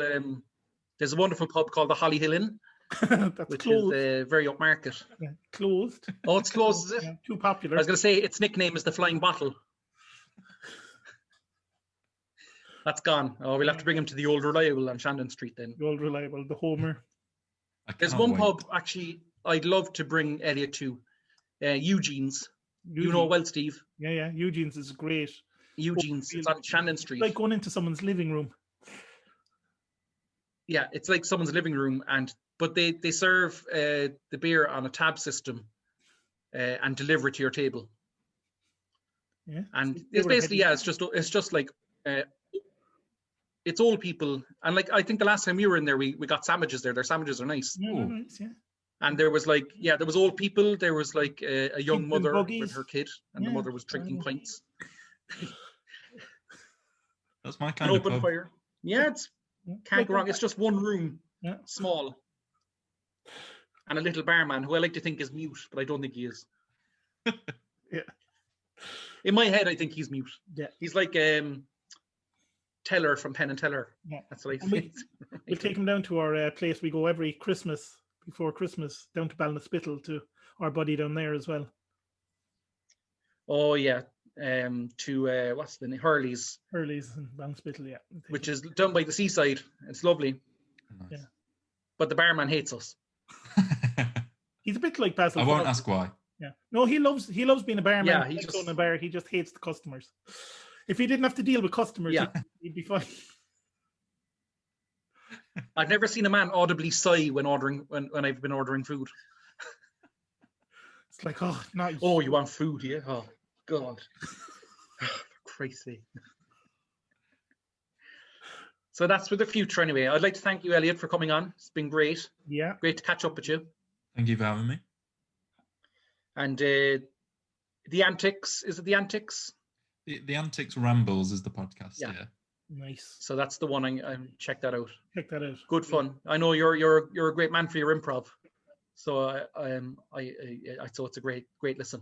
pub called the Holly Hill Inn, which closed. is very upmarket. Yeah, closed. Oh, it's closed, is it? Yeah, too popular. I was going to say its nickname is the Flying Bottle. That's gone. Oh, we'll have to bring him to the Old Reliable on Shandon Street then. The Old Reliable, the Homer. There's one pub actually I'd love to bring Elliott to, Eugene's. You know well, Steve. Yeah. Eugene's is great. Eugene's. It's on Shandon Street. Like going into someone's living room. Yeah, it's like someone's living room, but they serve the beer on a tab system and deliver it to your table. Yeah, and it's basically it's just like it's old people, and like I think the last time we were in there, we got sandwiches there. Their sandwiches are nice. Yeah, they're nice, yeah. And there was there was old people. There was like a young mother buggies. with her kid, and the mother was drinking pints. That's my kind An of open pub. fire. Yeah, can't go wrong. It's just one room, small, and a little barman who I like to think is mute, but I don't think he is. Yeah. In my head, I think he's mute. Yeah. He's like Teller from Penn and Teller. Yeah. That's what I And think. we'll take him down to our place. We go every Christmas, before Christmas, down to Ballinspittle to our buddy down there as well. Oh yeah, to what's the name? Hurley's in Ballinspittle, yeah. which is down by the seaside. It's lovely. Nice. Yeah. But the barman hates us. He's a bit like Basil. I won't ask why. Yeah. No, he loves being a barman. Yeah, he just in a bar. He just hates the customers. If he didn't have to deal with customers, he'd be fine. I've never seen a man audibly sigh when I've been ordering food. It's like, oh, nice. Oh, you want food, yeah? Oh, God. Crazy. So that's for the future anyway. I'd like to thank you, Elliott, for coming on. It's been great. Yeah. Great to catch up with you. Thank you for having me. And the Antics, is it the Antics? The Antics Rambles is the podcast. Yeah. Nice. So that's the one. I check that out. Check that out. Good fun. I know you're a great man for your improv. So so it's a great listen.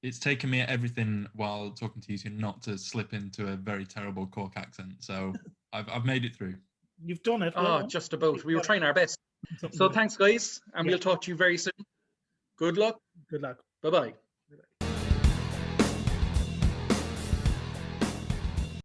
It's taken me everything while talking to you two not to slip into a very terrible Cork accent. So I've made it through. You've done it. Oh, just about. We were trying our best. So thanks, guys, and we'll talk to you very soon. Good luck. Good luck. Bye-bye.